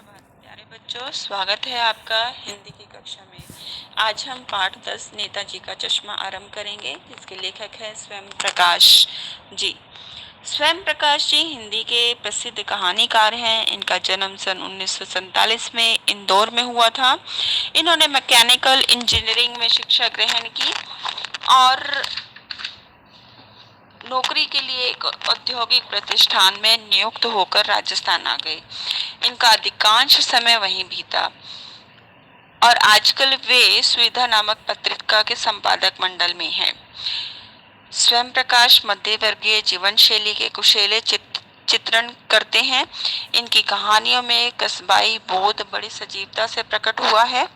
सुप्रभात प्यारे बच्चों, स्वागत है आपका हिंदी की कक्षा में। आज हम पाठ 10 नेताजी का चश्मा आरंभ करेंगे, जिसके लेखक है स्वयं प्रकाश जी। स्वयं प्रकाश जी हिंदी के प्रसिद्ध कहानीकार हैं। इनका जन्म सन 1947 में इंदौर में हुआ था। इन्होंने मैकेनिकल इंजीनियरिंग में शिक्षा ग्रहण की और नौकरी के लिए एक औद्योगिक प्रतिष्ठान में नियुक्त होकर राजस्थान आ गए। इनका अधिकांश समय वहीं बीता और आजकल वे सुविधा नामक पत्रिका के संपादक मंडल में हैं। स्वयं प्रकाश मध्य वर्गीय जीवन शैली के कुशेले चित्रण करते हैं। इनकी कहानियों में कस्बाई बोध बड़ी सजीवता से प्रकट हुआ है।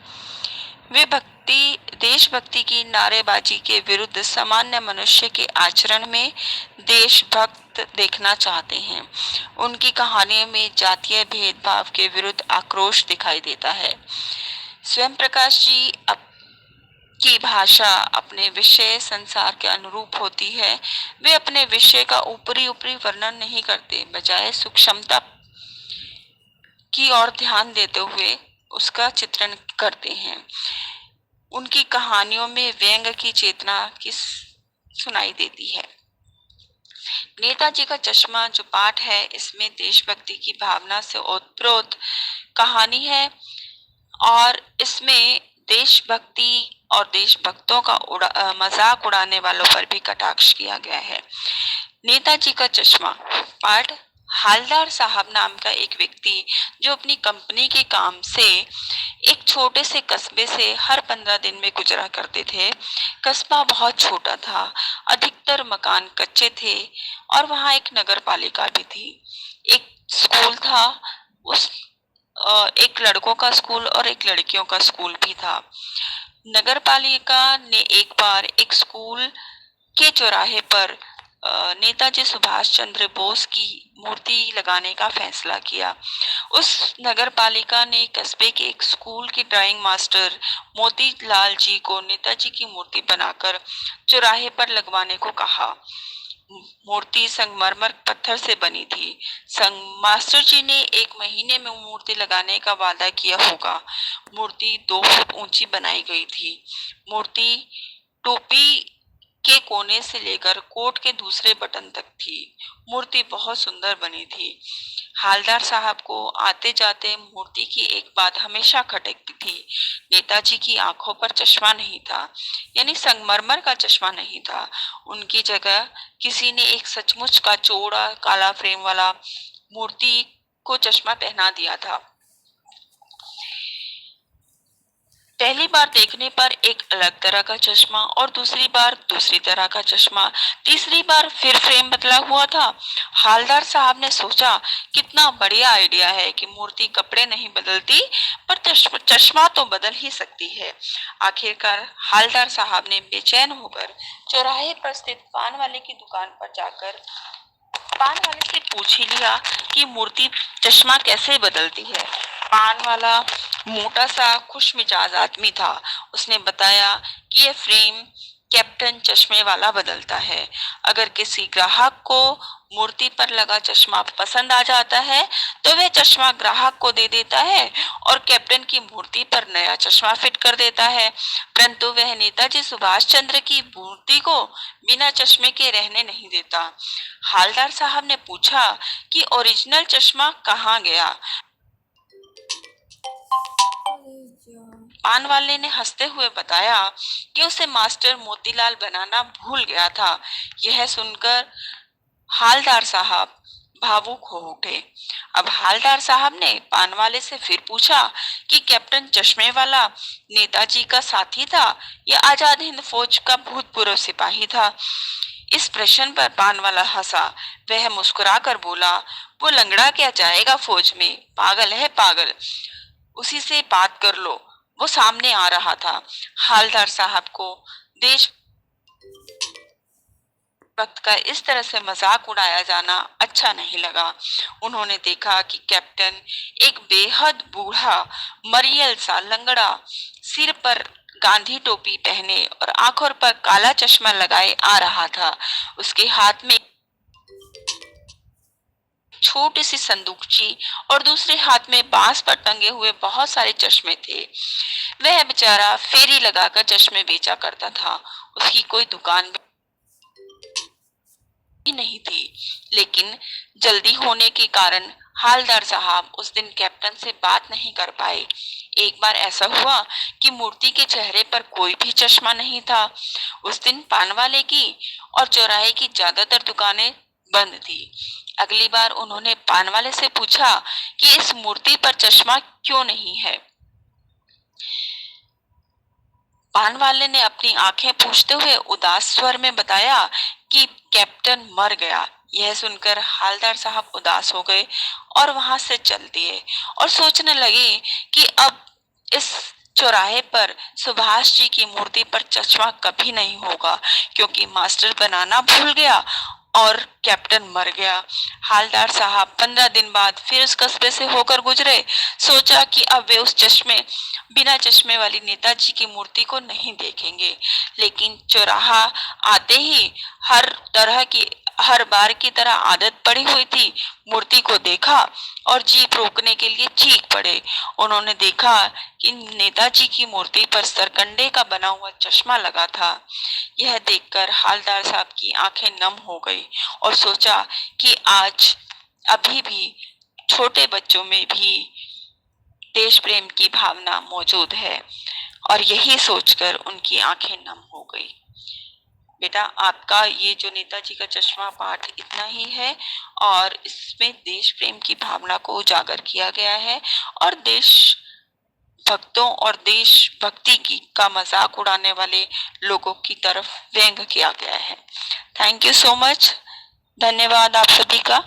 वे देशभक्ति की नारेबाजी के विरुद्ध सामान्य मनुष्य के आचरण में देशभक्त देखना चाहते हैं। उनकी कहानियों में जातीय भेदभाव के विरुद्ध आक्रोश दिखाई देता है। स्वयं प्रकाश जी की भाषा अपने विषय संसार के अनुरूप होती है। वे अपने विषय का ऊपरी वर्णन नहीं करते, बजाय सूक्ष्मता की ओर ध्यान देते हुए उसका चित्रण करते हैं। उनकी कहानियों में व्यंग की चेतना की सुनाई देती है। नेताजी का चश्मा जो पाठ है, इसमें देशभक्ति की भावना से ओतप्रोत कहानी है और इसमें देशभक्ति और देशभक्तों का मजाक उड़ाने वालों पर भी कटाक्ष किया गया है। नेताजी का चश्मा पाठ। हालदार साहब नाम का एक व्यक्ति जो अपनी कंपनी के काम से एक छोटे से कस्बे से हर 15 दिन में गुजरा करते थे। कस्बा बहुत छोटा था, अधिकतर मकान कच्चे थे और वहां एक नगर पालिका भी थी। एक स्कूल था, उस एक लड़कों का स्कूल और एक लड़कियों का स्कूल भी था। नगर पालिका ने एक बार एक स्कूल के चौराहे पर नेताजी सुभाष चंद्र बोस की मूर्ति लगाने का फैसला किया। उस नगर पालिका ने कस्बे के एक स्कूल के ड्राइंग मास्टर मोतीलाल जी को नेताजी की मूर्ति बनाकर चौराहे पर लगवाने को कहा। मूर्ति संगमरमर पत्थर से बनी थी। संग मास्टर जी ने 1 महीने में मूर्ति लगाने का वादा किया होगा। मूर्ति 2 फुट ऊंची बनाई गई थी। मूर्ति टोपी के कोने से लेकर कोट के दूसरे बटन तक थी। मूर्ति बहुत सुंदर बनी थी। हालदार साहब को आते जाते मूर्ति की एक बात हमेशा खटकती थी। नेताजी की आंखों पर चश्मा नहीं था, यानी संगमरमर का चश्मा नहीं था। उनकी जगह किसी ने एक सचमुच का चौड़ा काला फ्रेम वाला मूर्ति को चश्मा पहना दिया था। पहली बार देखने पर एक अलग तरह का चश्मा और दूसरी बार दूसरी तरह का चश्मा, तीसरी बार फिर फ्रेम बदला हुआ था। हालदार साहब ने सोचा, कितना बढ़िया आइडिया है कि मूर्ति कपड़े नहीं बदलती पर चश्मा तो बदल ही सकती है। आखिरकार हालदार साहब ने बेचैन होकर चौराहे पर स्थित पान वाले की दुकान पर जाकर पान वाले से पूछ ही लिया कि मूर्ति चश्मा कैसे बदलती है। पान वाला मोटा सा खुश मिजाज आदमी था। उसने बताया कि यह फ्रेम कैप्टन चश्मे वाला बदलता है। अगर किसी ग्राहक को मूर्ति पर लगा चश्मा पसंद आ जाता है तो वह चश्मा ग्राहक को दे देता है और कैप्टन की मूर्ति पर नया चश्मा फिट कर देता है। परंतु वह नेताजी सुभाष चंद्र की मूर्ति को बिना चश्मे के रहने नहीं देता। हालदार साहब ने पूछा कि ओरिजिनल चश्मा कहाँ गया। पान वाले ने हंसते हुए बताया कि उसे मास्टर मोतीलाल बनाना भूल गया था। यह सुनकर हालदार साहब भावुक हो उठे। अब हालदार साहब ने पान वाले से फिर पूछा कि कैप्टन चश्मे वाला नेताजी का साथी था या आजाद हिंद फौज का भूतपूर्व सिपाही था। इस प्रश्न पर पान वाला हंसा। वह मुस्कुराकर बोला, वो लंगड़ा क्या जाएगा फौज में, पागल है पागल, उसी से बात कर लो, वो सामने आ रहा था। हालदार साहब को देश वक्त का इस तरह से मजाक उड़ाया जाना अच्छा नहीं लगा। उन्होंने देखा कि कैप्टन एक बेहद बूढ़ा मरियल सा लंगड़ा, सिर पर गांधी टोपी पहने और आंखों पर काला चश्मा लगाए आ रहा था। उसके हाथ में छोटी सी संदूकची और दूसरे हाथ में बांस पर टंगे हुए बहुत सारे चश्मे थे। वह बेचारा फेरी लगाकर चश्मे बेचा करता था। उसकी कोई दुकान भी नहीं थी, लेकिन जल्दी होने के कारण हालदार साहब उस दिन कैप्टन से बात नहीं कर पाए। एक बार ऐसा हुआ कि मूर्ति के चेहरे पर कोई भी चश्मा नहीं था। उस दिन पान वाले की और चौराहे की ज्यादातर दुकानें बंद थी। अगली बार उन्होंने पान वाले से पूछा कि इस मूर्ति पर चश्मा क्यों नहीं है। पान वाले ने अपनी आंखें पूछते हुए उदास स्वर में बताया कि कैप्टन मर गया। यह सुनकर हालदार साहब उदास हो गए और वहां से चल दिए और सोचने लगे कि अब इस चौराहे पर सुभाष जी की मूर्ति पर चश्मा कभी नहीं होगा, क्योंकि मास्टर बनाना भूल गया और कैप्टन मर गया। हालदार साहब 15 दिन बाद फिर उस कस्बे से होकर गुजरे। सोचा कि अब वे उस बिना चश्मे वाली नेताजी की मूर्ति को नहीं देखेंगे, लेकिन चौराहा आते ही हर बार की तरह आदत पड़ी हुई थी। मूर्ति को देखा और जीप रोकने के लिए चीख पड़े। उन्होंने देखा कि नेताजी की मूर्ति पर सरकंडे का बना हुआ चश्मा लगा था। यह देखकर हालदार साहब की आंखें नम हो गई और सोचा कि आज अभी भी छोटे बच्चों में भी देश प्रेम की भावना मौजूद है, और यही सोचकर उनकी आंखें नम हो गई। बेटा, आपका ये जो नेताजी का चश्मा पाठ इतना ही है, और इसमें देश प्रेम की भावना को उजागर किया गया है और देश भक्तों और देशभक्ति की का मजाक उड़ाने वाले लोगों की तरफ व्यंग किया गया है। Thank you so much. धन्यवाद आप सभी का।